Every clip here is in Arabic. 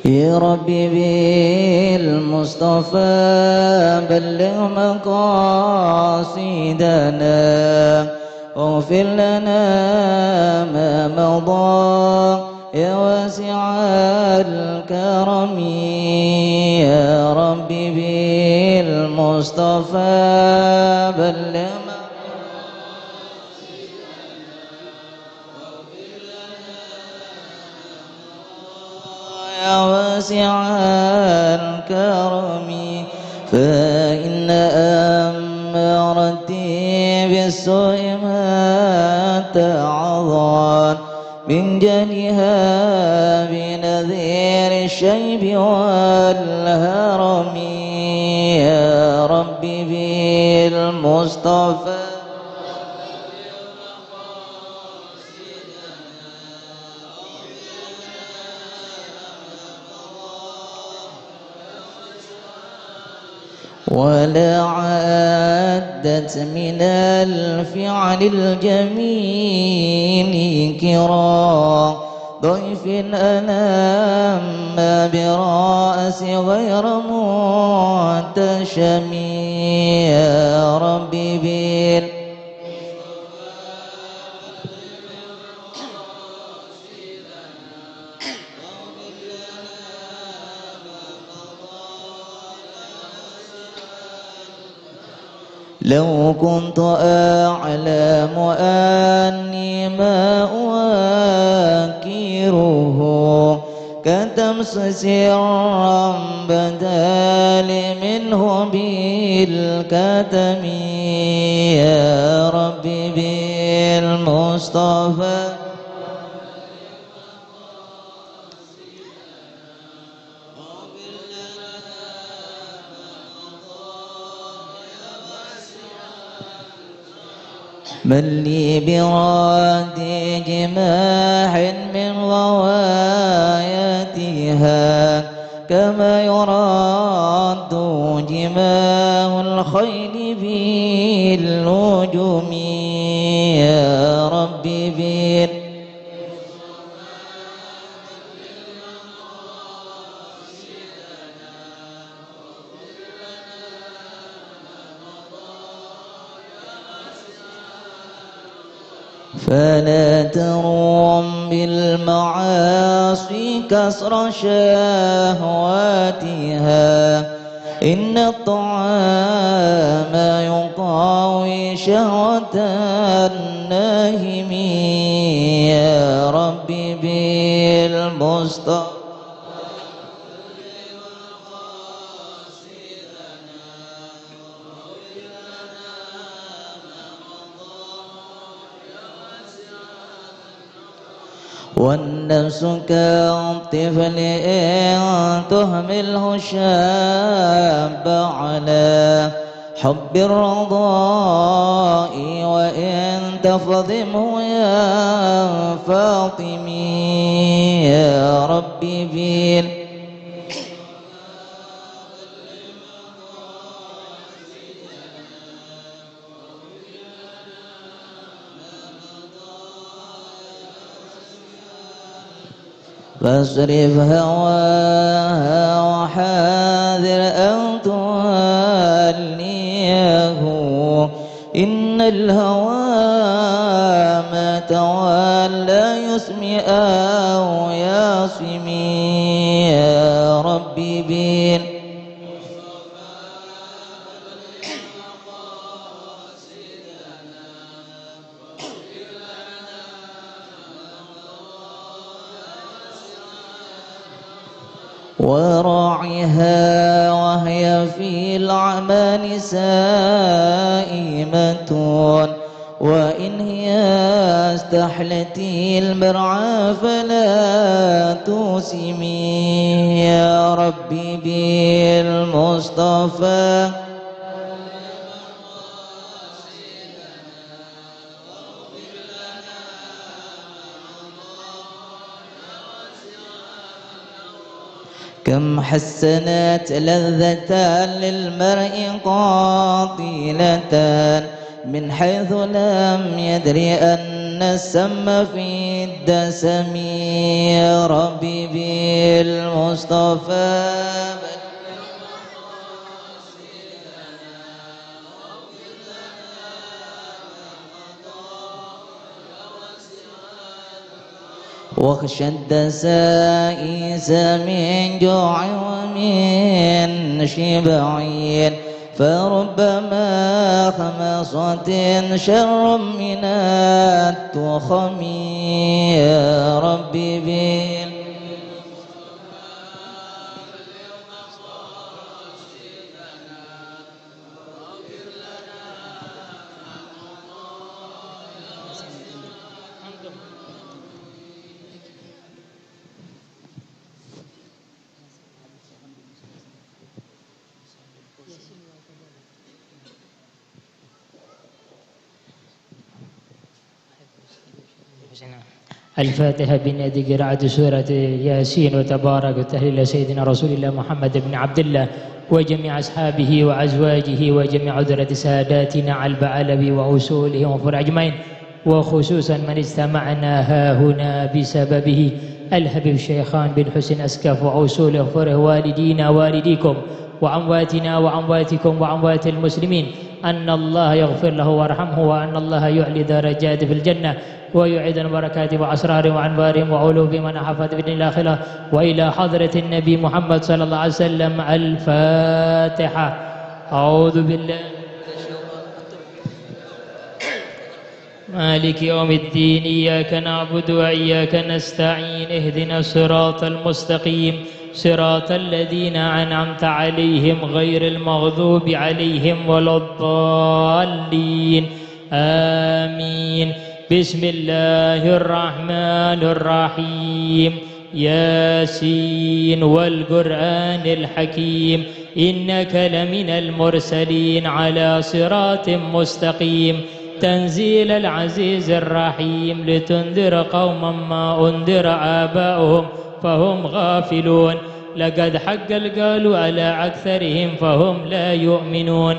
يا ربي بالمصطفى بلغ مقاصدنا واغفر لنا ما مضى يا واسع الكرم. يا ربي بالمصطفى بلغ يا واسع الكرم. فإن أمرتي بالسوء ما تعظان من جنها بنذير الشيب والهرم. يا ربي بالمصطفى ولا عدت من الفعل الجميل كرام ضيف أنام برأس غير متشم. يا ربي لو كنت أعلم أني ما أنكره كتمس سرا بدال منه بالكتم. يا ربي بالمصطفى من لي براد جماح من غوايتها كما يراد جماح الخيل بالنجوم. يا ربي فلا تروم بالمعاصي كسر شهواتها إن الطعام يقاوي شهوة الناهم. يا ربي بالمصطفى والنفس كالطفل إن تهمله شاب على حب الرضاء وإن تفضمه يا فاطمي. يا ربي فاصرف هواها وحاذر أن توليه إن الهوى ما تولى يسمي أو يصمي. يا ربي وراعها وهي في الأعمال سائمة وإن هي استحلت المرعى فلا توسمي. يا ربي بالمصطفى كم حسنت لذة للمرء قاطلة من حيث لم يدري أن السم في الدسم ربي بالمصطفى واخشى الدسائس من جوع ومن شبع فربما خمصة شر من التخم يا ربي الفاتحة بنادي قراءة سورة ياسين وتبارك وتهليل سيدنا رسول الله محمد بن عبد الله وجميع أصحابه وأزواجه وجميع عذرة ساداتنا على البعلبي وأصولهم وفر أجمعين، وخصوصا من استمعنا ها هنا بسببه الحبيب الشيخان بن حسين أسكف وأصوله وفره والدينا والديكم وأمواتنا وأمواتكم وأموات المسلمين، أن الله يغفر له ويرحمه، وأن الله يعلي درجاته في الجنة ويعيد بركاته وأسراره وأنوارهم وعلوم من حفظ بإذن الآخرة، وإلى حضرة النبي محمد صلى الله عليه وسلم. الفاتحة. أعوذ بالله مالك يوم الدين، إياك نعبد وإياك نستعين، اهدنا الصراط المستقيم صراط الذين أنعمت عليهم غير المغضوب عليهم ولا الضالين، آمين. بسم الله الرحمن الرحيم. ياسين والقرآن الحكيم، إنك لمن المرسلين على صراط مستقيم، تنزيل العزيز الرحيم، لتنذر قوما ما أنذر آباؤهم فهم غافلون، لقد حق القول على أكثرهم فهم لا يؤمنون،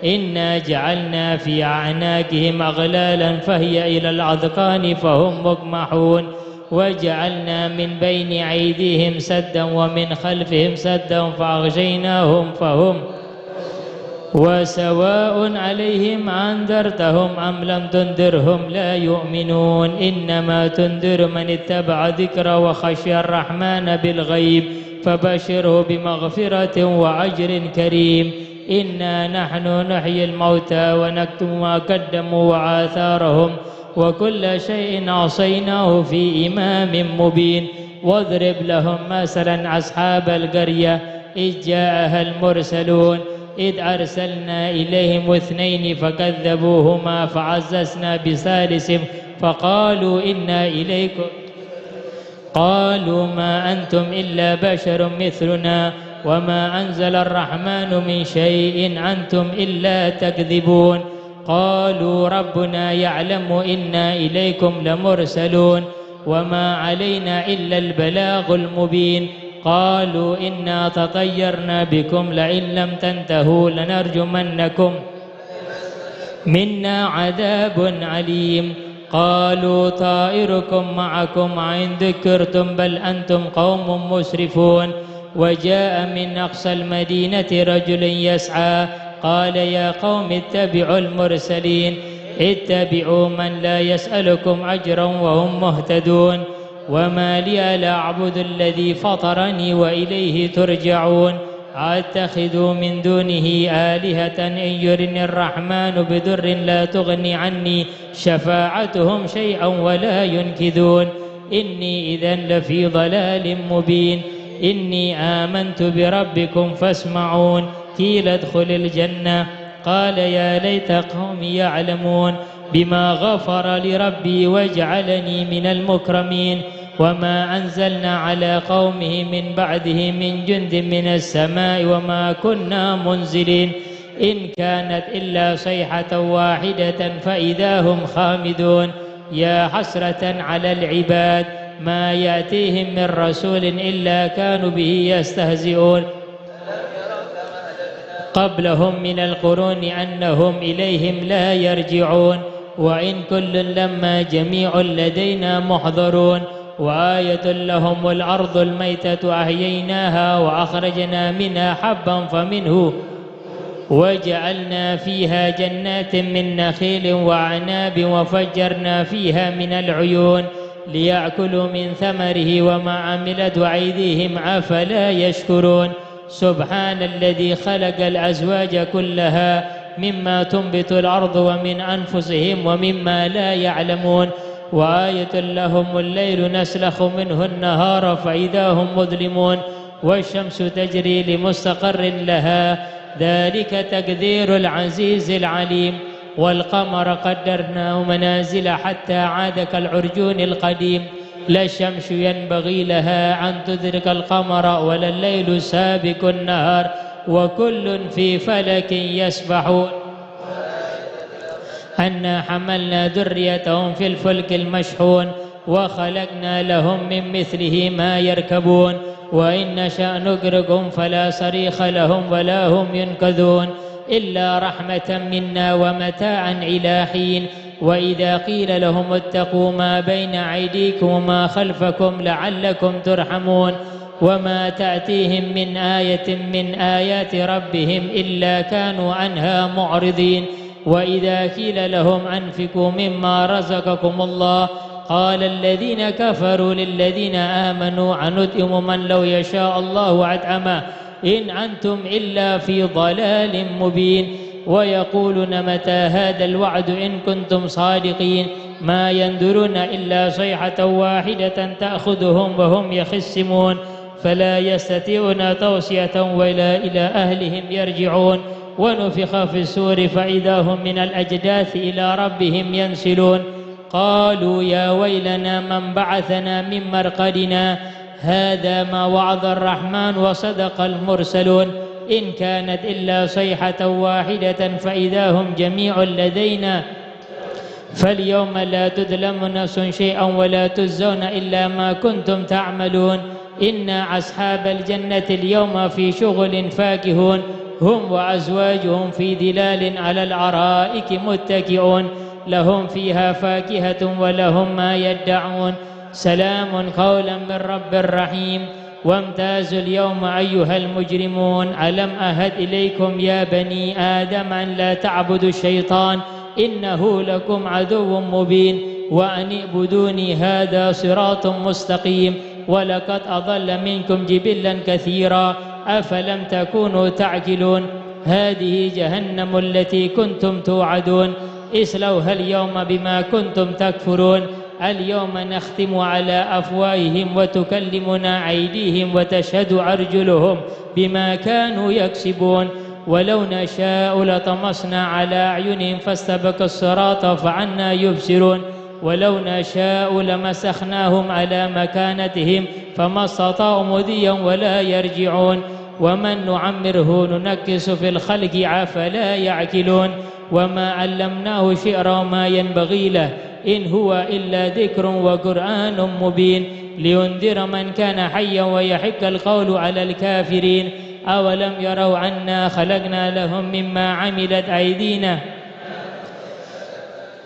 إنا جعلنا في أعناقهم أغلالا فهي إلى الأذقان فهم مقمحون، وجعلنا من بين أيديهم سدا ومن خلفهم سدا فأغشيناهم فهم وسواء عليهم أنذرتهم أم لم تنذرهم لا يؤمنون، إنما تنذر من اتبع ذكر وخشي الرحمن بالغيب فبشره بمغفرة وأجر كريم. إنا نحن نحيي الموتى ونكتب ما قدموا وآثارهم وكل شيء أحصيناه في إمام مبين. واضرب لهم مثلا أصحاب القرية إذ جاءها المرسلون إذ أرسلنا إليهم 2 فكذبوهما فعززنا بثالث فقالوا إنا إليكم، قالوا ما أنتم إلا بشر مثلنا وما أنزل الرحمن من شيء أنتم إلا تكذبون. قالوا ربنا يعلم إنا إليكم لمرسلون وما علينا إلا البلاغ المبين. قالوا إنا تطيرنا بكم لئن لم تنتهوا لنرجمنكم منا عذاب عليم. قالوا طائركم معكم أئن ذكرتم بل أنتم قوم مسرفون. وجاء من أقصى المدينة رجل يسعى قال يا قوم اتبعوا المرسلين اتبعوا من لا يسألكم أجرا وهم مهتدون. وما لي لا أعبد الذي فطرني وإليه ترجعون. أتخذوا من دونه آلهة إن يرني الرحمن بضر لا تغني عني شفاعتهم شيئا ولا ينكذون. إني إذا لفي ضلال مبين. إني آمنت بربكم فاسمعون. قيل ادخل الجنة قال يا ليت قومي يعلمون بما غفر لربي واجعلني من المكرمين. وما أنزلنا على قومه من بعده من جند من السماء وما كنا منزلين. إن كانت إلا صيحة واحدة فإذا هم خامدون. يا حسرة على العباد ما يأتيهم من رسول إلا كانوا به يستهزئون. قبلهم من القرون أنهم إليهم لا يرجعون. وإن كل لما جميع لدينا محضرون وآية لهم الأرض الميتة أحييناها وأخرجنا منها حبا فمنه وجعلنا فيها جنات من نخيل وعناب وفجرنا فيها من العيون ليأكلوا من ثمره وما عملت أيديهم أفلا يشكرون سبحان الذي خلق الأزواج كلها مما تنبت الأرض ومن أنفسهم ومما لا يعلمون وآية لهم الليل نسلخ منه النهار فإذا هم مظلمون والشمس تجري لمستقر لها ذلك تقدير العزيز العليم والقمر قدرناه منازل حتى عاد كالعرجون القديم لا الشمس ينبغي لها أن تدرك القمر ولا الليل سابق النهار وكل في فلك يسبحون أنا حملنا ذريتهم في الفلك المشحون وخلقنا لهم من مثله ما يركبون وإن نشأ نغرقهم فلا صريخ لهم ولا هم ينقذون إلا رحمة منا ومتاعا إلى حين وإذا قيل لهم اتقوا ما بين أيديكم وما خلفكم لعلكم ترحمون وما تأتيهم من آية من آيات ربهم إلا كانوا عنها معرضين وإذا قيل لهم أنفقوا مما رزقكم الله قال الذين كفروا للذين آمنوا أنطعم من لو يشاء الله أطعمه إن أنتم إلا في ضلال مبين ويقولون متى هذا الوعد إن كنتم صادقين ما ينظرون إلا صيحة واحدة تأخذهم وهم يخصمون فلا يستطيعون توصية ولا إلى أهلهم يرجعون ونفخ في السور فإذا هم من الأجداث إلى ربهم ينسلون قالوا يا ويلنا من بعثنا من مرقدنا هذا ما وعد الرحمن وصدق المرسلون إن كانت إلا صيحة واحدة فإذا هم جميع لدينا فاليوم لا تظلم نفس شيئا ولا تجزون إلا ما كنتم تعملون إن أصحاب الجنة اليوم في شغل فاكهون هم وأزواجهم في ظلال على الأرائك متكئون لهم فيها فاكهة ولهم ما يدعون سلام قولا من رب رحيم وامتازوا اليوم أيها المجرمون ألم أهد إليكم يا بني آدم أن لا تعبدوا الشيطان إنه لكم عدو مبين وأن اعبدوني هذا صراط مستقيم ولقد أضل منكم جبلا كثيرا أفلم تكونوا تعقلون هذه جهنم التي كنتم توعدون اصلوها اليوم بما كنتم تكفرون اليوم نختم على أفواههم وتكلمنا أيديهم وتشهد أرجلهم بما كانوا يكسبون ولو نشاء لطمسنا على أعينهم فاستبقوا الصراط فعنا يبصرون ولو نشاء لمسخناهم على مكانتهم فما استطاعوا مضيا ولا يرجعون ومن نعمره ننكس في الخلق أفلا يعقلون وما علمناه شعرا وما ينبغي له إن هو إلا ذكر وقرآن مبين لينذر من كان حيا ويحق القول على الكافرين أولم يروا عنا خلقنا لهم مما عملت أيدينا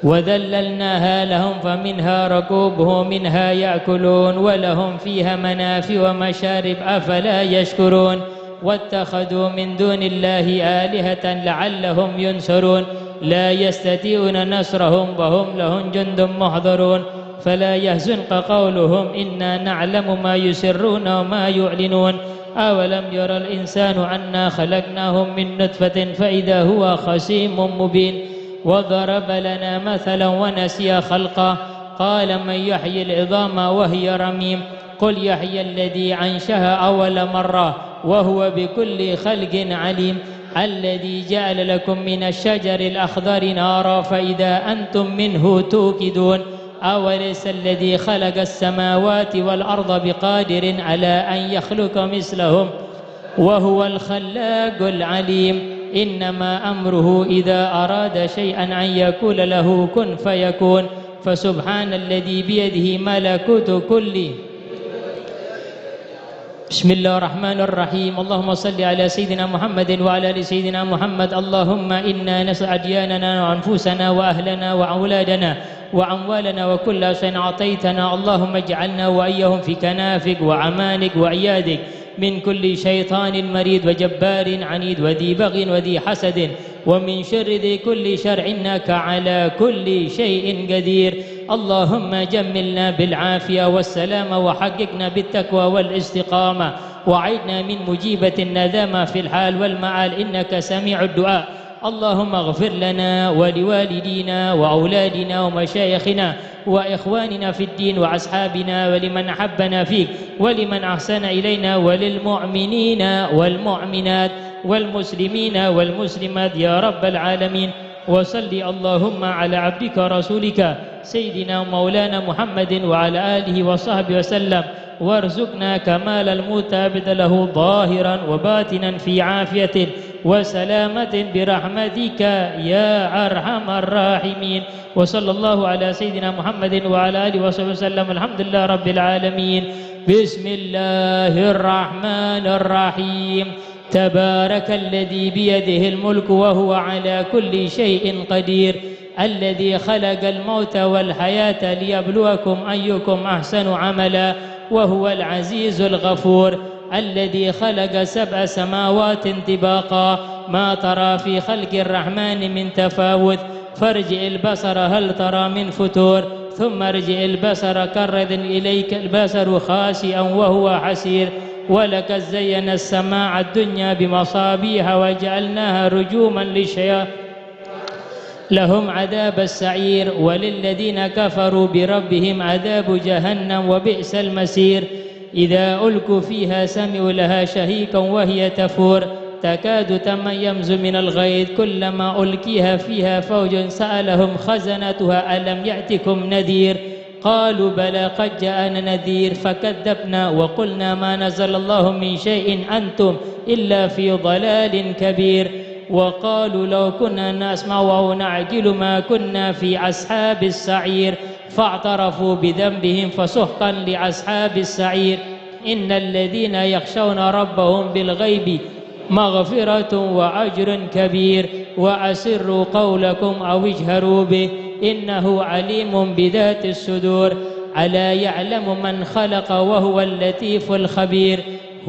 وذللناها لهم فمنها ركوبهم منها يأكلون ولهم فيها منافع ومشارب أفلا يشكرون واتخذوا من دون الله آلهة لعلهم ينصرون لا يستطيعون نصرهم وهم لهم جند محضرون فلا يحزنك قولهم إنا نعلم ما يسرون وما يعلنون أولم يرى الإنسان أنا خلقناهم من نطفة فإذا هو خصيم مبين وضرب لنا مثلا ونسي خلقه قال من يحيي العظام وهي رميم قل يحيي الذي أنشأها أول مرة وهو بكل خلق عليم الذي جعل لكم من الشجر الأخضر نارا فإذا أنتم منه توقدون أوليس الذي خلق السماوات والأرض بقادر على أن يخلق مثلهم وهو الخلاق العليم إنما أمره إذا أراد شيئا أن يقول له كن فيكون فسبحان الذي بيده ملكوت كل بسم الله الرحمن الرحيم. اللهم صل على سيدنا محمد وعلى ال سيدنا محمد. اللهم إنا نسأل أدياننا وأنفسنا وأهلنا وأولادنا وأموالنا وكل شيء أعطيتنا. اللهم اجعلنا وإياهم في كنافك وعمانك وعيادك من كل شيطان مريد وجبار عنيد وذي بغي وذي حسد ومن شر ذي كل شر، إنك على كل شيء قدير. اللهم جملنا بالعافية والسلامة وحققنا بالتقوى والاستقامة وعدنا من مجيبة الندامة في الحال والمعال، إنك سميع الدعاء. اللهم اغفر لنا ولوالدينا وأولادنا ومشايخنا وإخواننا في الدين وأصحابنا ولمن أحبنا فيك ولمن أحسن إلينا وللمؤمنين والمؤمنات والمسلمين والمسلمات يا رب العالمين. وصل اللهم على عبدك رسولك سيدنا مولانا محمد وعلى آله وصحبه وسلم، وارزقنا كمال المتابد له ظاهرا وباطنا في عافية وسلامة برحمتك يا أرحم الراحمين. وصلى الله على سيدنا محمد وعلى آله وصحبه وسلم. الحمد لله رب العالمين. بسم الله الرحمن الرحيم. تبارك الذي بيده الملك وهو على كل شيء قدير، الذي خلق الموت والحياة ليبلوكم أيكم أحسن عملا، وهو العزيز الغفور، الذي خلق 7 سماوات طباقا، ما ترى في خلق الرحمن من تفاوت، فارجع البصر هل ترى من فتور، ثم ارجع البصر كرد إليك البصر خاسئا وهو حسير، ولقد زينا السماء الدنيا بمصابيح وجعلناها رجوما للشياطين لهم عذاب السعير، وللذين كفروا بربهم عذاب جهنم وبئس المسير. إذا ألقوا فيها سمعوا لها شهيقا وهي تفور، تكاد تميز من الغيظ، كلما ألقيها فيها فوج سألهم خزنتها ألم يأتكم نذير، قالوا بلى قد جاءنا نذير فكذبنا وقلنا ما نزل الله من شيء أنتم إلا في ضلال كبير. وقالوا لو كنا نسمع أو نعقل ما كنا في أصحاب السعير، فاعترفوا بذنبهم فسحقا لأصحاب السعير. إن الذين يخشون ربهم بالغيب مغفرة وأجر كبير، وأسروا قولكم أو اجهروا به إنه عليم بذات الصدور. ألا يعلم من خلق وهو اللطيف الخبير.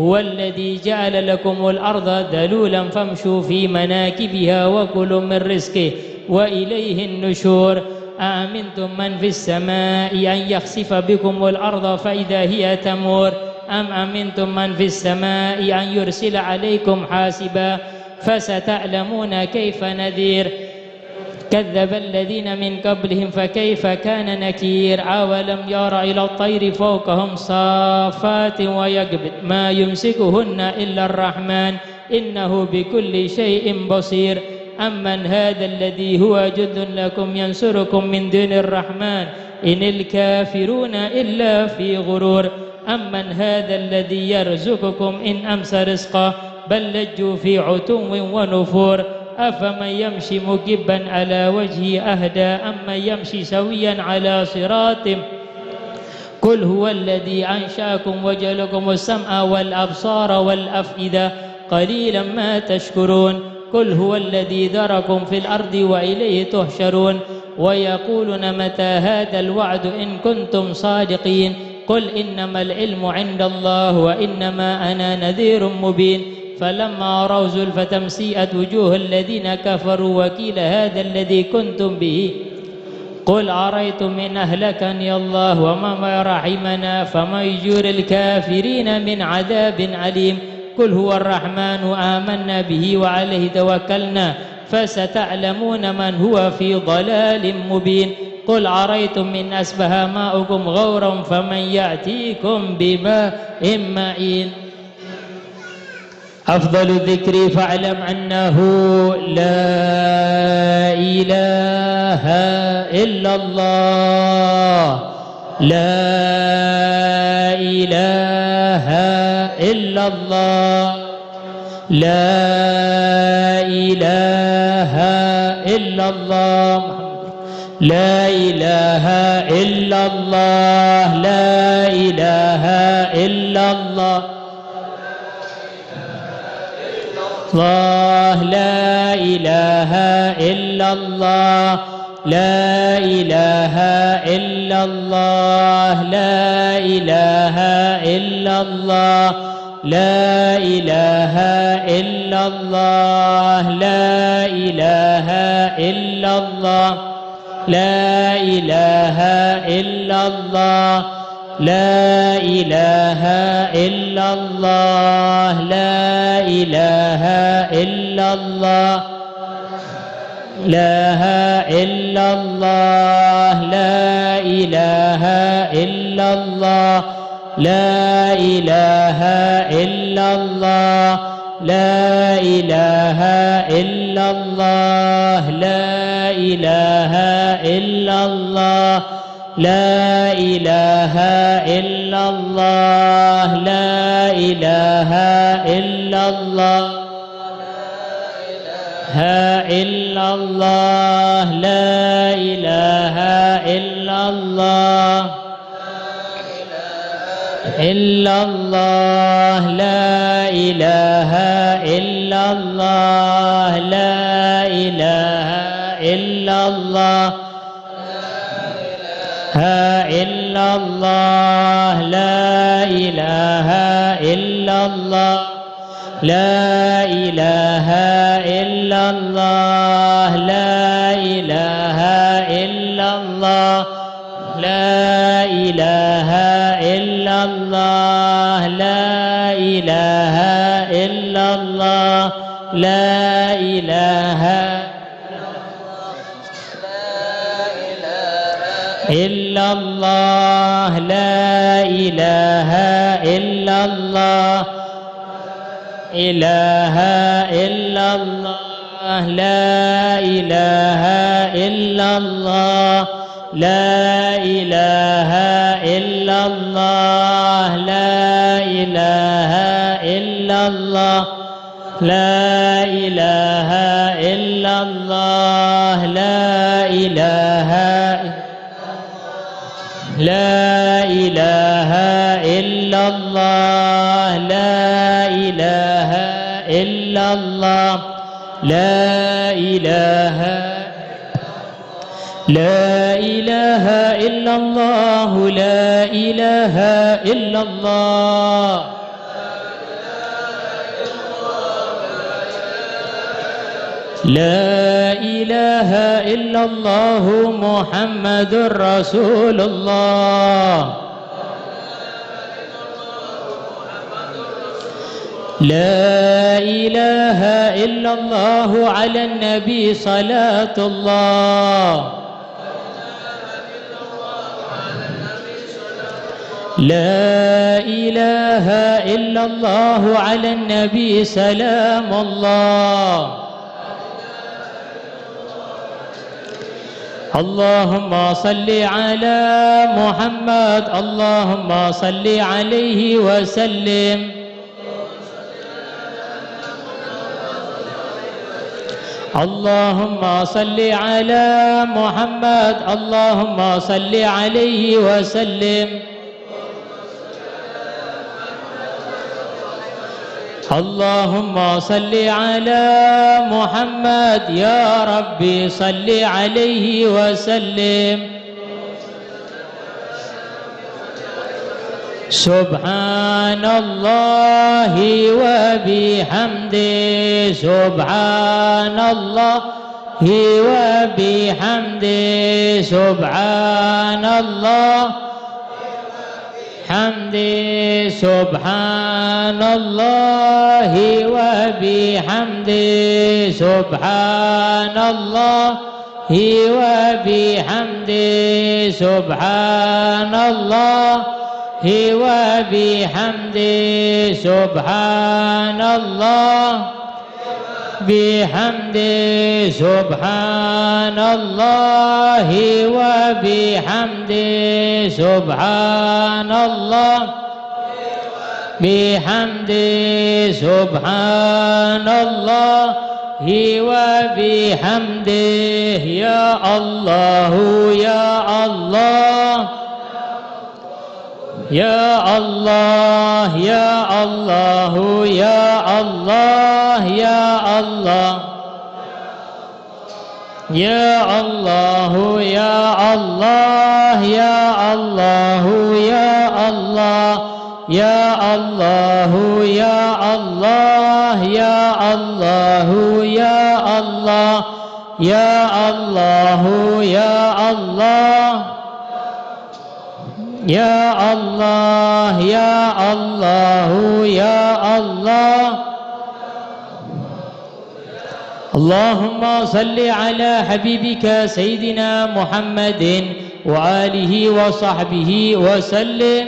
هو الذي جعل لكم الأرض ذلولا فامشوا في مناكبها وكلوا من رزقه وإليه النشور. أأمنتم من في السماء أن يخسف بكم الأرض فإذا هي تمور، أم أمنتم من في السماء أن يرسل عليكم حاسبا، فستعلمون كيف نذير. كذب الذين من قبلهم فكيف كان نكير. أولم ير إلى الطير فوقهم صافات ويقبض ما يمسكهن إلا الرحمن إنه بكل شيء بصير. أمن هذا الذي هو جند لكم ينصركم من دون الرحمن إن الكافرون إلا في غرور. أمن هذا الذي يرزقكم إن أمسى رزقه بل لجوا في عتو ونفور. أفمن يمشي مكبا على وجهه أهدى أمن يمشي سويا على صراط. قل هو الذي أنشأكم وجعلكم السمع والأبصار والأفئدة قليلا ما تشكرون. قل هو الذي ذركم في الأرض وإليه تحشرون. ويقولون متى هذا الوعد إن كنتم صادقين. قل إنما العلم عند الله وإنما أنا نذير مبين. فلما رأوا زلفة سيئت وجوه الذين كفروا وقيل هذا الذي كنتم به. قل أرأيتم إن أهلكني الله ومن رحمنا فمن يجير الكافرين من عذاب عليم. قل هو الرحمن آمنا به وعليه توكلنا فستعلمون من هو في ضلال مبين. قل أرأيتم إن أصبح ماؤكم غورا فمن يأتيكم بماء معين. أفضل الذكر فاعلم أنه لا إله إلا الله. لا إله إلا الله. لا إله إلا الله. لا إله إلا الله. لا إله إلا الله. الله لا إله إلا الله لا إله إلا الله لا إله إلا الله لا إله إلا الله لا إله إلا الله لا إله إلا الله لا إله إلا الله لا إله إلا الله لا إله إلا الله لا إله إلا الله لا إله إلا الله لا إله إلا الله لا إله إلا الله لا إله إلا الله لا إله إلا الله إلا الله لا إله إلا الله إلا الله لا إله إلا الله لا إله إلا الله إلا الله لا إله إلا الله لا إله إلا الله لا إله إلا الله لا إله إلا الله لا إله إلا الله لا إله إلا الله لا إله إلا الله إله إلا الله لا إله إلا الله لا إله إلا الله لا إله إلا الله لا إله إلا الله لا إله لا إله إلا الله لا إله إلا الله لا إله لا إله إلا الله لا إله إلا الله لا إله إلا الله محمد رسول الله لا إله إلا الله على النبي صلاة الله لا إله إلا الله على النبي سلام الله اللهم صل على محمد اللهم صل عليه وسلم اللهم صل على محمد اللهم صل عليه وسلم اللهم صل على محمد يا ربي صل عليه وسلم سبحان الله وبحمده سبحان الله وبحمده سبحان الله حمدي سبحان الله وبحمده سبحان الله وبحمده سبحان الله وبحمده سبحان الله بحمده سبحان الله وبحمده سبحان الله بحمده سبحان الله وبحمده يا الله يا الله يا الله يا الله يا الله يا يا الله يا الله يا الله يا الله يا الله يا الله يا الله يا الله يا الله يا الله يا الله يا الله يا الله. اللهم صل على حبيبك سيدنا محمد وآله وصحبه وسلم.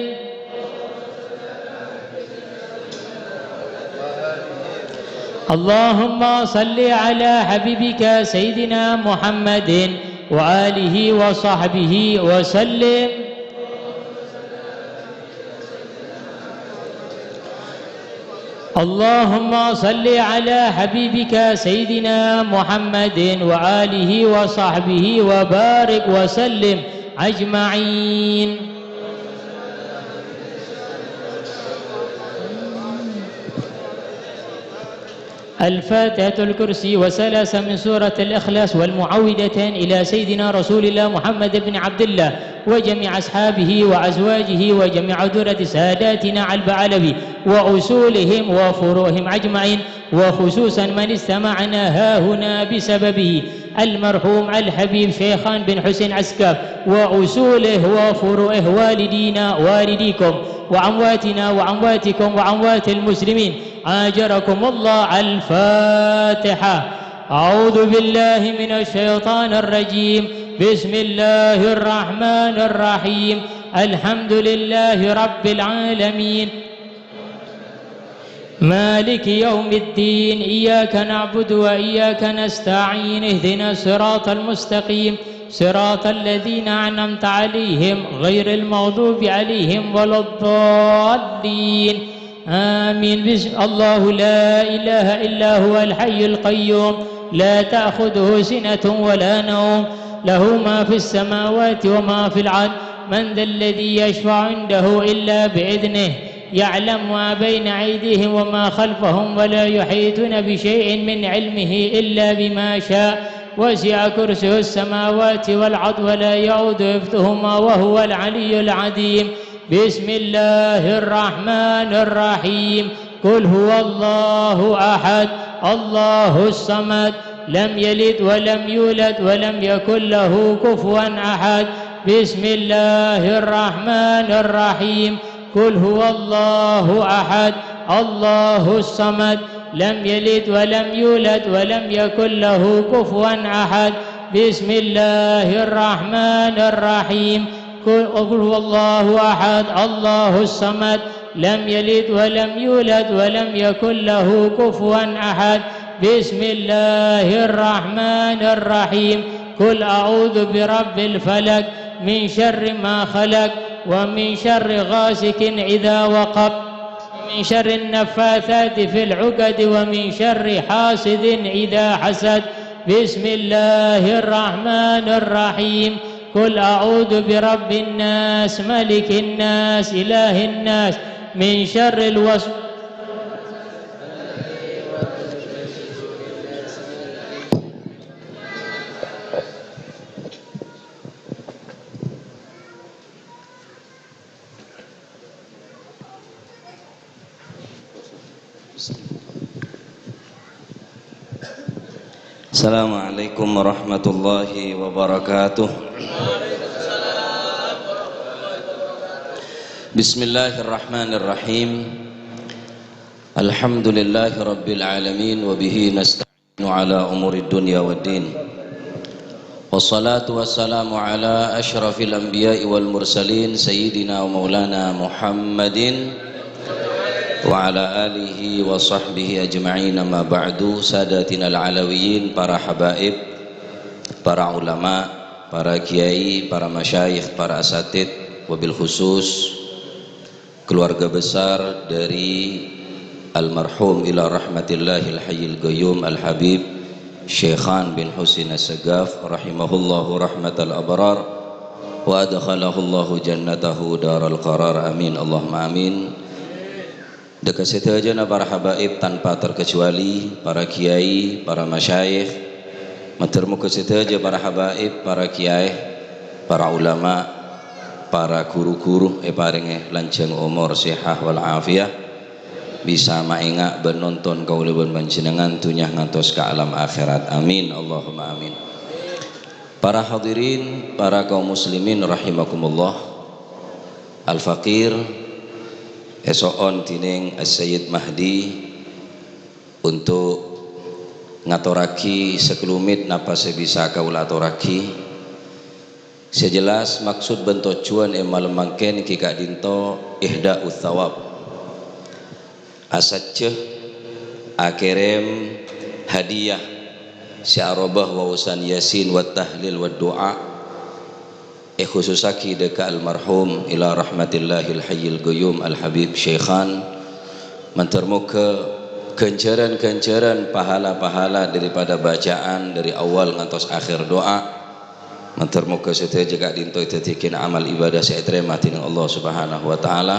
اللهم صل على حبيبك سيدنا محمد وآله وصحبه وسلم. اللهم صل على حبيبك سيدنا محمد وآله وصحبه وبارك وسلم أجمعين. الفاتحة الكرسي وسلاسة من سورة الإخلاص والمعوذتين إلى سيدنا رسول الله محمد بن عبد الله وجميع أصحابه وأزواجه وجميع درة ساداتنا على البعلبي وأصولهم وفروعهم أجمعين، وخصوصا من استمعنا هاهنا بسببه المرحوم الحبيب شيخان بن حسين عسكاف وأصوله وفروعه، والدينا والديكم وأمواتنا وأمواتكم وأموات المسلمين آجركم الله. الفاتحة. أعوذ بالله من الشيطان الرجيم. بسم الله الرحمن الرحيم. الحمد لله رب العالمين مالك يوم الدين. إياك نعبد وإياك نستعين. اهدنا الصراط المستقيم صراط الذين أنعمت عليهم غير المغضوب عليهم ولا الضالين. آمين. الله لا إله إلا هو الحي القيوم لا تأخذه سنة ولا نوم له ما في السماوات وما في الأرض. من ذا الذي يشفع عنده إلا بإذنه يعلم ما بين أيديهم وما خلفهم ولا يحيطون بشيء من علمه إلا بما شاء. وسع كرسيه السماوات والأرض ولا يؤوده حفظهما وهو العلي العظيم. بسم الله الرحمن الرحيم. قل هو الله أحد الله الصمد لم يلد ولم يولد ولم يكن له كفوا أحد. بسم الله الرحمن الرحيم. قل هو الله أحد الله الصمد لم يلد ولم يولد ولم يكن له كفوا أحد. بسم الله الرحمن الرحيم. قل هو الله أحد الله الصمد لم يلد ولم يولد ولم يكن له كفوا أحد. بسم الله الرحمن الرحيم. قل أعوذ برب الفلق من شر ما خلق ومن شر غاسق إذا وقب ومن شر النفاثات في العقد ومن شر حاسد إذا حسد. بسم الله الرحمن الرحيم. قل أعوذ برب الناس ملك الناس إله الناس من شر الوسواس. Assalamualaikum warahmatullahi wabarakatuh. Bismillahirrahmanirrahim. Alhamdulillahi rabbil alamin wa bihi nasta'inu ala umuri dunya waddin. Wassalatu wassalamu ala asyrafil anbiya'i wal mursalin sayyidina wa maulana Muhammadin wa ala alihi wa sahbihi ajma'in. Amma ba'du. Sadatina al-alawiyin, para habaib, para ulama, para kiai, para masyayikh, para asatid, wabil khusus keluarga besar dari almarhum ila rahmatillahil hayyil qayyum al-habib Syekhan bin Husin As-Sagaf rahimahullahu rahmatal abrar wa adkhalahullahu jannatahu daral qarar. Amin Allahumma amin. Dekat situ aja para habaib tanpa terkecuali, para kiai, para masyayikh, Matur muga sedaya para habaib, para kiai, para ulama, para guru-guru paringe lanjeng umur sehat wal afiah, bisa maingak benonton kaulipun panjenengan dunyah ngantos ka alam akhirat. Amin Allahumma amin. Para hadirin, para kaum muslimin rahimakumullah. Al-Faqir esoon tining As-Sayyid Mahdi untuk ngaturaki sekelumit napa sebisa kaula aturaki. Sejelas maksud bentocuan malam mangken kika dinto ihda'u thawab asatceh akerem hadiah syarabah wa usan yasin wa tahlil wa doa khususaki deka almarhum ila rahmatillahil hayyil qayyum al habib syekhan mentermuka kencaran-kencaran pahala-pahala daripada bacaan dari awal ngantos akhir doa. Mentermuka sedaya jaga dinto tetikin amal ibadah saya terima tining Allah Subhanahu wa taala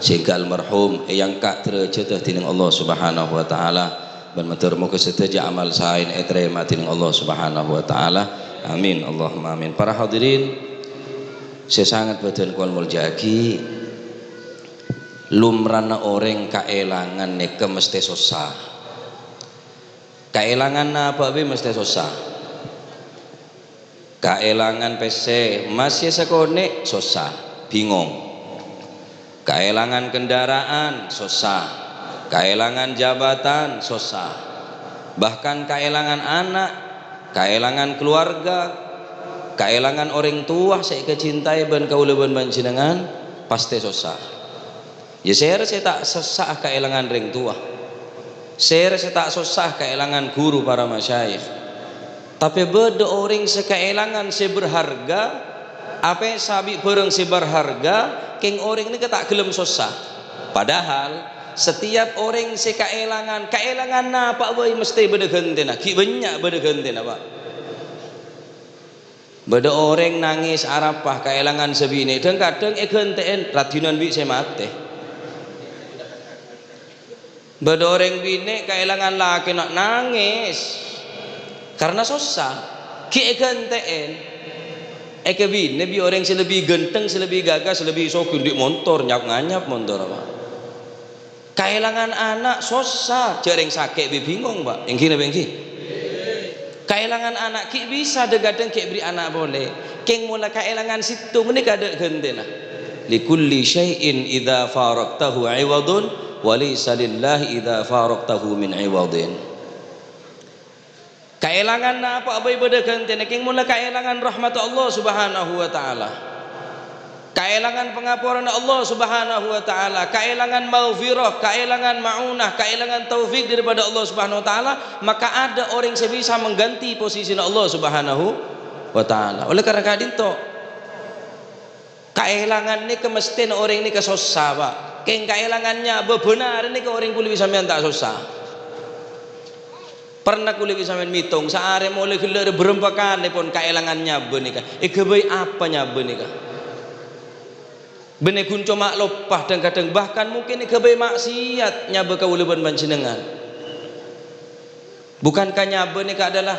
sehingga almarhum yang kak tercetah tining Allah Subhanahu wa taala dan mentermuka sedaya amal sain terima tining Allah Subhanahu wa taala. Amin Allahumma amin. Para hadirin, saya sangat betul kual muljaki lumrana orang kaelangan neke mesti susah. Kaelangan apa be mesti susah. Kaelangan PC masih sekone susah, bingung. Kaelangan kendaraan susah, kaelangan jabatan susah. Bahkan kaelangan anak, kaelangan keluarga, kaelangan orang tua saya kecintai ben kauleubeun panjenengan pasti susah. Ya saya tak susah keelangan ring tua, saya tak susah keelangan guru para masyayikh. Tapi beda orang sekeelangan seberharga, apa sabi bareng seberharga, keng orang ini tak gelem susah. Padahal setiap orang sekeelangan, keelangan apa boy mesti beda gentena, ki banyak beda gentena pak. Beda orang nangis arapah keelangan sebini, dan kadang genten radinan bi saya mati. Beda orang bini keelangan laki nak nangis karena susah. Ki genten bini bi orang selebih genteng, selebih gagah, selebih sokun di motor nyap-nganyap motor apa. Keelangan anak susah, jarang sakit bi bingung pak. Yang kini bengki. Keelangan anak ki bisa degadeng ki beri anak boleh. Keng mula keelangan situ ini kada gentena. Likulli syai'in idza faraqtahu 'iwadun wa laysa lillahi idza faraqtahu min 'iwadin. Keelangan apa abai beda gentena keng mula keelangan rahmat Allah Subhanahu wa taala. Keelangan pengapuran Allah Subhanahu wa taala, keelangan maghfirah, keelangan maunah, keelangan taufik daripada Allah Subhanahu wa taala, maka ada orang yang bisa mengganti posisi Allah Subhanahu wa taala. Oleh karena kadinto keelangan ni kemestian orang ni kesusah pak. Keng keelangannya bebenar ni ke orang kulit bisa tak susah. Pernah kulit bisa mitung sehari mulai keluar berempat kali pun keelangannya benika. Kebaik apanya benika. Benih kun cuma lopah dan kadang bahkan mungkin kebaik maksiat nyabe kauleubeun panjenengan. Bukankah nyabe nika adalah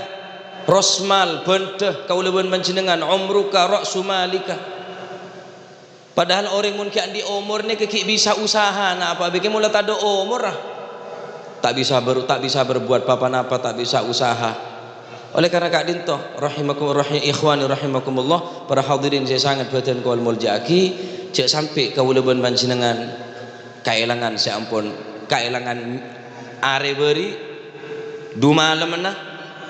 rosmal benteh kauleubeun panjenengan umruka ra'su malika. Padahal orang mun kian di umur ni kiki bisa usaha na apa bikin mula tado umur lah. Tak bisa berbuat apa-apa, tak bisa usaha. Oleh karena Kak Dinto rahimakumullah ikhwani rahimakumullah, para hadirin saya sangat badan kaul muljaki cek sampai kauleubeun panjenengan kaelangan saya ampun kaelangan are beri du malam na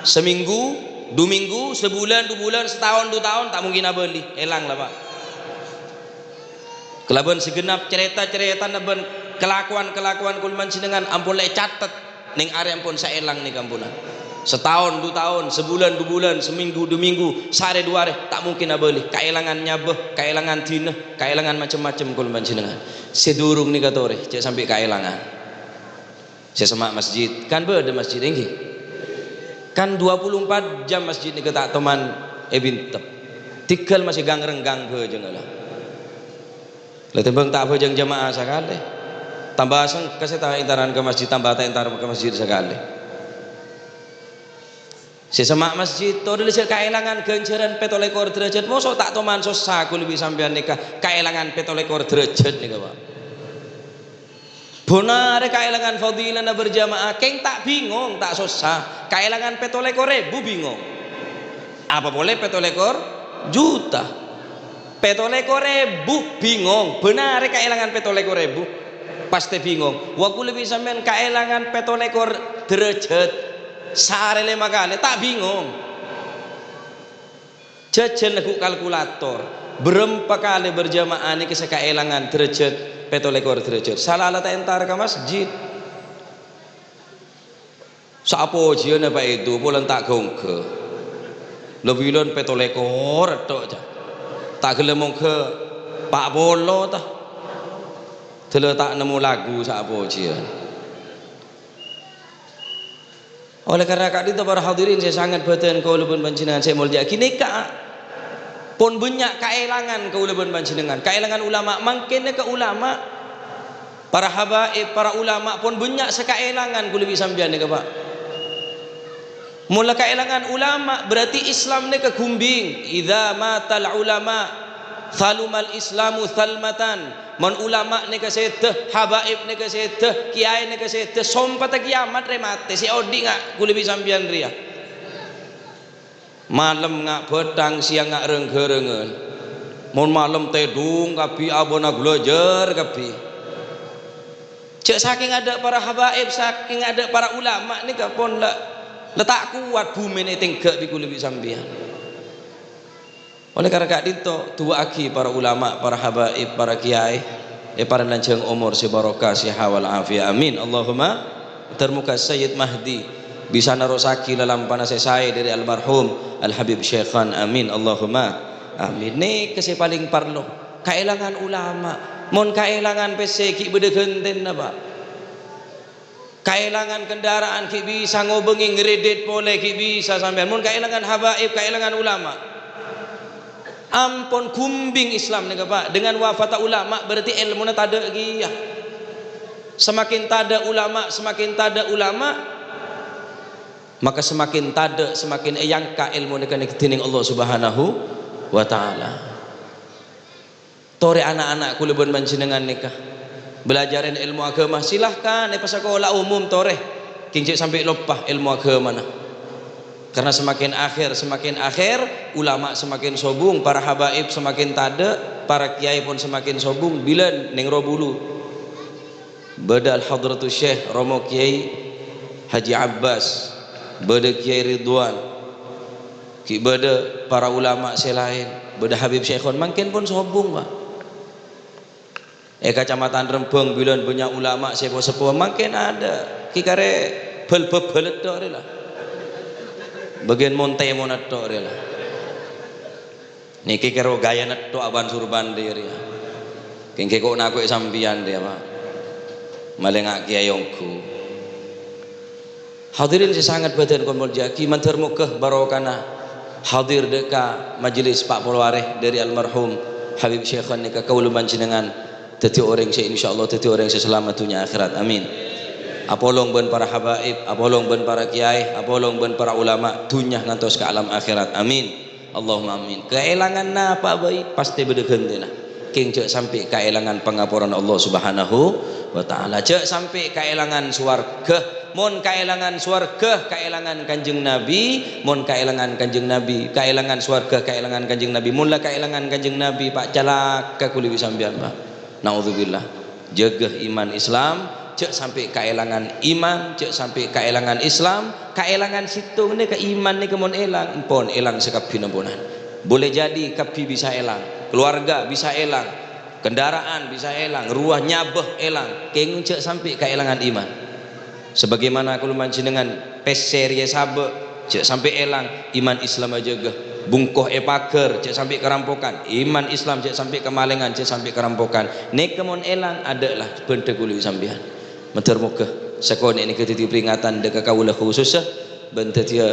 seminggu du minggu sebulan 2 bulan setahun 2 tahun tak mungkin abeli elang lah pak. Kelaban segenap cerita-cerita naben kelakuan-kelakuan kul panjenengan ampun lek catet ning are ampun saelang nih kampuna. Setahun 2 tahun, sebulan 2 bulan, seminggu 2 minggu, sehari 2 hari tak mungkin abeli. Kaelangan nyabeh, kaelangan dina, kaelangan macam-macam kul panjenengan. Sedurung nih katore, cek sampai kaelangan. Saya semak masjid, kan beda masjid ini. Kan 24 jam masjid nih ketak teman bintep. Tikal masih gang-renggang ke jengalah. Letembang tak apa jang jamaah sekali. Tambah sang kasih tahu intaran ke masjid, tambah tahu intaran ke masjid sekali. sesemak masjid to derajat kaelangan ganjaran 17 derajat mosok tak toman susah aku lebih sampean nikah kaelangan 17 derajat nika Pak benar kaelangan fadilah berjamaah keng tak bingung tak susah kaelangan 17.000 bingung apa boleh 17 juta 17.000 bingung benar kaelangan 17.000 pasti bingung waku lebih sampean kaelangan 17 derajat sare 5 kali tak bingung jajal lagu kalkulator berapa kali berjamaah ini kisah kaelangan derajat 17 derajat salah tak entar ke masjid sapo jian apa itu pulang tak gongke lebih lon 17 tok tak gelem ke Pak Bolo tah tele tak nemu lagu sapo jian. Oleh karena itu para hadirin saya sangat berterima kasih kepada panjenengan saya mulia kini ka pun banyak kaelangan kepada panjenengan kaelangan ulama mungkin ke ulama para habaib para ulama pun banyak sekaelangan ku lebih sampean ke Pak mula kaelangan ulama berarti Islam ni ke gumbing idza matal ulama thalumal islamu thalmatan mon ulama ni kasete habaib ni kasete kiai ni kasete sompat kiamat remate si odi ngak ku lebih sampean ria malam ngak petang siang ngak renggerengen mon malam tedung kapi abona glojer kapi cek saking ada para habaib saking ada para ulama ni kapon letak kuat bumi ni tinggal di ku lebih sampean oleh karena itu dua aki para ulama para habaib para kiai para lanjang umur si barokah si hawal afiyah amin Allahumma termuka Sayyid Mahdi bisa narosaki dalam panas saya dari almarhum Al-Habib Syekhan amin Allahumma amin ini kesi paling parlo kaelangan ulama mon kaelangan PC ki bede genten apa kaelangan kendaraan ki bisa ngobengi ngeredet boleh ki bisa sampean mon kaelangan habaib kaelangan ulama ampun kumbing Islam nih Pak dengan wafat ulama berarti ilmu na tada lagi ya semakin tada ulama maka semakin tada semakin eyangka ilmu nih kan tining Allah Subhanahu wa taala tore anak-anak kulubun panjenengan nikah belajarin ilmu agama silahkan pas sekolah umum tore kincik sampai lopah ilmu agama nah karena semakin akhir ulama semakin sobung para habaib semakin tada para kiai pun semakin sobung bila neng robulu badal hadratus syekh Romo Kiai Haji Abbas bada Kiai Ridwan ki bada para ulama selain bada Habib Syekhon makin pun sobung Pak kecamatan Rembang bila banyak ulama sepuh-sepuh makin ada ki kare bel-belet lah bagian monte monato rela niki karo gaya netto aban surban diri ya kengke kok naku sampian dia Pak malengak kiayongku hadirin sangat badan kon muljaki mantar mukah barokana hadir deka majelis Pak Polwareh dari almarhum Habib Syekhan nika kaula panjenengan dadi orang saya insyaallah dadi orang saya selamat dunia akhirat amin apolong ben para habaib apolong ben para kiai apolong ben para ulama dunyah ngantos ke alam akhirat amin Allahumma amin keelangan apa baik pasti bedegentena king cek sampai keelangan pengapuran Allah Subhanahu wa taala cek sampai keelangan swarga mon keelangan swarga keelangan kanjeng Nabi mon keelangan kanjeng Nabi keelangan swarga keelangan kanjeng Nabi mun la keelangan kanjeng Nabi Pak calaka kuli sampean Pak naudzubillah jaga iman Islam cek sampai keelangan iman cek sampai keelangan Islam keelangan situ ini ke iman ini kemon elang pon elang sekapi nampunan boleh jadi kapi bisa elang keluarga bisa elang kendaraan bisa elang ruah nyabeh elang keng cek sampai keelangan iman sebagaimana kalau dengan peserie sabe cek sampai elang iman Islam aja gah bungkoh pager cek sampai kerampokan iman Islam cek sampai kemalengan cek sampai kerampokan nek kemon elang adalah benda kuli sampean mentar muka sekon ini ketika peringatan dekat kaulah khususnya bentetia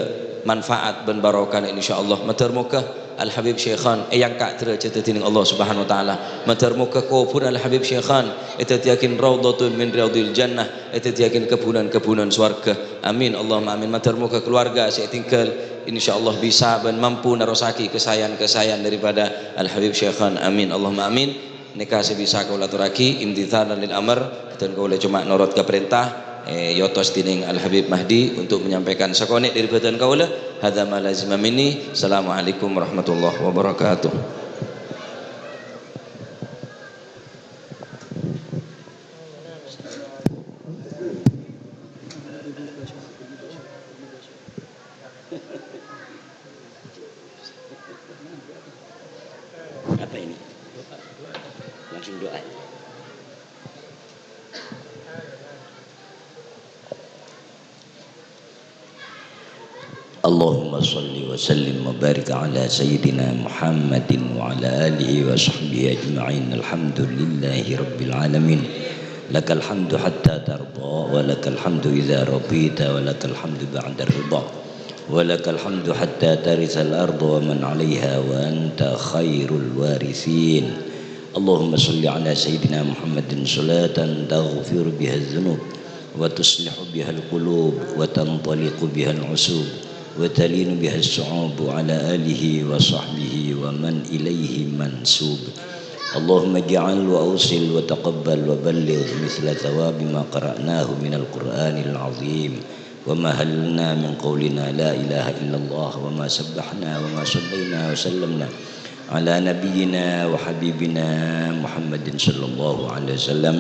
manfaat ben barokah insyaallah mentar muka Al Habib Syekhan yang kak derajat tining Allah Subhanahu wa taala mentar muka kupun Al Habib Syekhan itu yakin raudhatun min riyadil jannah itu yakin kebunan-kebunan surga amin Allahumma amin mentar muka keluarga saya tinggal insyaallah bisa dan mampu narosaki kesayan-kesayan daripada Al Habib Syekhan. Amin Allahumma amin. Nika sebisa kaula aturaki imtithalan lil amr dan kaula cuma nurut ke perintah yotos dining Al Habib Mahdi untuk menyampaikan sakonik dari badan kaula. Hadza ma lazima minni. Assalamualaikum warahmatullahi wabarakatuh. Apa ini? Langsung doa. Allahumma salli wa sallim wa barik ala sayyidina Muhammadin wa ala alihi wa sahbihi ajma'in. Alhamdulillahi rabbil alamin. Lakal hamdu hatta tarda wa lakal hamdu idza radita wa lakal hamdu ba'da ridha wa lakal hamdu hatta tarisal arda wa man 'alayha wa anta khairul warithin. Allahumma salli ala sayyidina Muhammadin salatan taghfir biha adh-dhunub wa tuslihu biha al-qulub wa tantaliqu biha al-'usub wa talinu biha as-su'ub ala alihi wa sahbihi wa man ilayhi mansub. Allahumma ij'al wa awsil wa taqabbal wa balligh mithla thawabi ma qara'nahu min al-Qur'anil 'azim wa ma halna min qawlina la ilaha illallah wa ma sabbahna wa ma sallayna wa sallamna ala nabiyyina wa habibina Muhammadin sallallahu alaihi wasallam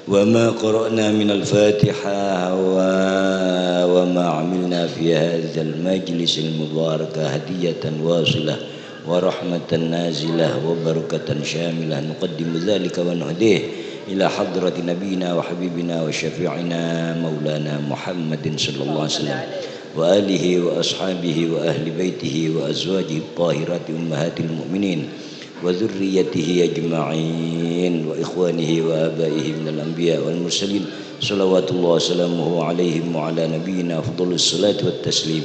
wa ma qara'na min al-Fatihah wa ma 'amilna fi hadzal majlis al-mubarak hadiyatan wasilah wa rahmatan nazilah wa barakatan syamilah nuqaddimu dzalika wa nuhdih ila hadrati nabiyina wa habibina wa syafi'ina maulana Muhammadin sallallahu alaihi wasallam wa alihi wa ashabihi wa ahli baitihi wa azwajihi at-tahirati ummahatil mu'minin wa dzurriyyatihi ajma'in wa ikhwanihi wa abaihi minal anbiya wal mursalin salawatullah salamuhu alaihim wa ala nabiyyina afdhalus salati wat taslim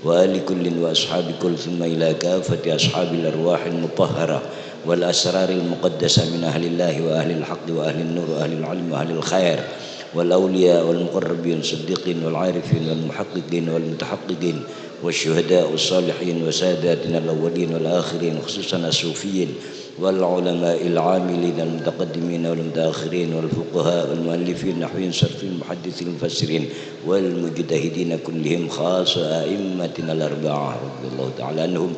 wa ali kullin wa ashabi kull thumma ila kafati ashabil arwahil mutahhara wal asraril muqaddasa min ahlillahi wa ahlil haqqi wa ahlin nur wa ahlil ilmi wa ahlil khair wal awliya wal muqarrabin siddiqin wal arifin wal muhaqqiqin wal mutahaqqiqin wasyuhada wassalihin wa sadatina al-awwalin wal akhirin khususan as-sufiyin wal ulama'il 'amilin al mutaqaddimin wal mutaakhirin wal fuqaha wal muallifin nahwin sarfin muhadditsin mufassirin wal mujtahidin kullihim khassa a'immatina al-arba'ah radhiyallahu ta'ala anhum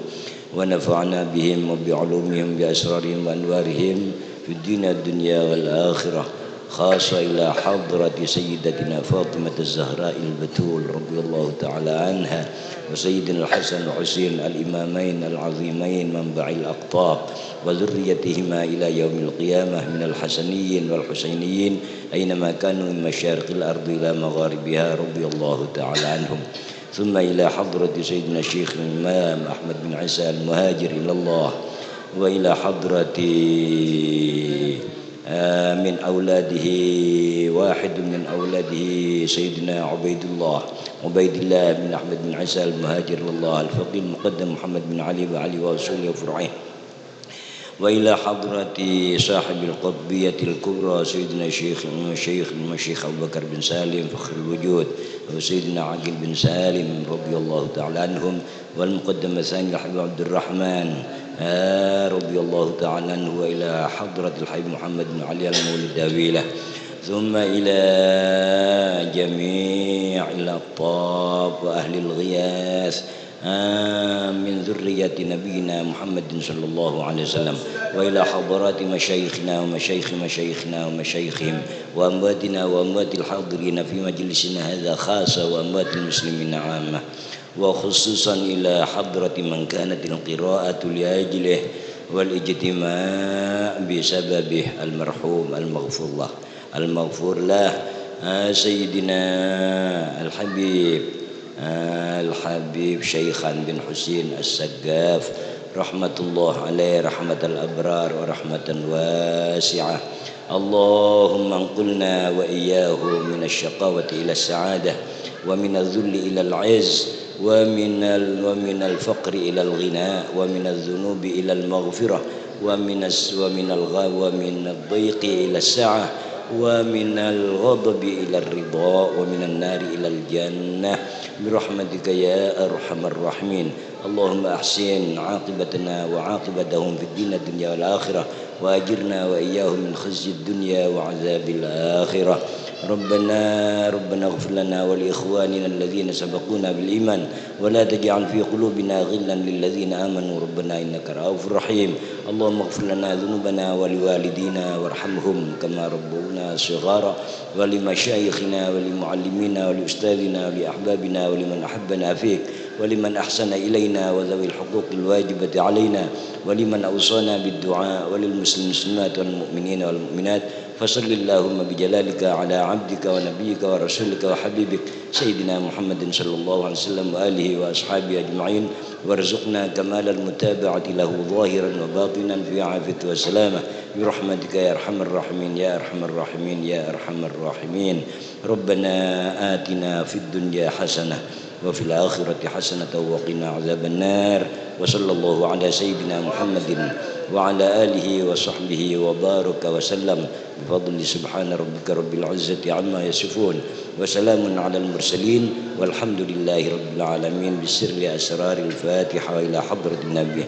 wa nafa'na bihim wa bi'ulumihim bi asrarihim wa anwarihim fid din ad-dunya wal akhirah khassa ila hadrati sayyidatina Fatimah az-Zahra al-Batul radhiyallahu ta'ala anha wa sayyidina al-Hasan wa Husain al-imamain al-azimain manba'il aqtab wa dhurriyyatihima ila yaumil qiyamah min al-hasaniyyin wal husainiyyin aynama kanu min masyariqil ardi ila magharibiha radhiyallahu ta'ala anhum. ثم إلى حضرة سيدنا الشيخ الإمام أحمد بن عيسى المهاجر إلى الله وإلى حضرة من أولاده واحد من أولاده سيدنا عبيد الله بن أحمد بن عيسى المهاجر إلى الله الفقيه المقدم محمد بن علي وعلي وأصوله وفرعه وإلى حضرة صاحب القطبية الكبرى سيدنا الشيخ أبو بكر بن سالم فخر الوجود وسيدنا عقيل بن سالم رضي الله تعالى عنهم والمقدم الثاني الحبيب عبد الرحمن رضي الله تعالى عنه وإلى حضرة الحبيب محمد بن علي المولد داويله ثم إلى جميع الأقطاب وأهل الغياث من ذرية نبينا محمد صلى الله عليه وسلم وإلى حضرات مشايخنا ومشايخنا ومشايخهم وأمواتنا وأموات الحاضرين في مجلسنا هذا خاصة وأموات المسلمين عامة وخصوصا إلى حضرة من كانت القراءة لأجله والاجتماع بسببه المرحوم المغفور له سيدنا الحبيب شيخان بن حسين السقاف رحمة الله عليه رحمة الأبرار ورحمة واسعة. اللهم انقلنا وإياه من الشقاوة إلى السعادة ومن الذل إلى العز ومن الفقر إلى الغناء ومن الذنوب إلى المغفرة ومن الضيق إلى السعة ومن الغضب إلى الرضا ومن النار إلى الجنة برحمتك يا أرحم الراحمين. اللهم أحسن عاقبتنا وعاقبتهم في الدين الدنيا والآخرة وأجرنا وإياهم من خزي الدنيا وعذاب الآخرة. ربنا اغفر لنا ولإخواننا الذين سبقونا بالإيمان ولا تجعل في قلوبنا غلا للذين آمنوا ربنا إنك رؤوف رحيم. اللهم اغفر لنا ذنوبنا ولوالدينا وارحمهم كما ربونا صغارا ولمشايخنا ولمعلمينا ولأستاذنا ولأحبابنا ولمن أحبنا فيك ولمن أحسن إلينا وذوي الحقوق الواجبة علينا ولمن أوصانا بالدعاء وللمسلمات والمؤمنين والمؤمنات. فصل اللهم بجلالك على عبدك ونبيك ورسولك وحبيبك سيدنا محمد صلى الله عليه وسلم وآله وأصحابه أجمعين وارزقنا كمال المتابعة له ظاهرا وباطنا في عافية وسلامة برحمتك يا أرحم الراحمين يا أرحم الراحمين يا أرحم الراحمين. ربنا آتنا في الدنيا حسنة وفي الآخرة حسنة وقنا عذاب النار. وصلى الله على سيدنا محمد وعلى آله وصحبه وبارك وسلم بفضل سبحان ربك رب العزة عما يصفون وسلام على المرسلين والحمد لله رب العالمين بسر أسرار الفاتحة إلى حضرة النبي.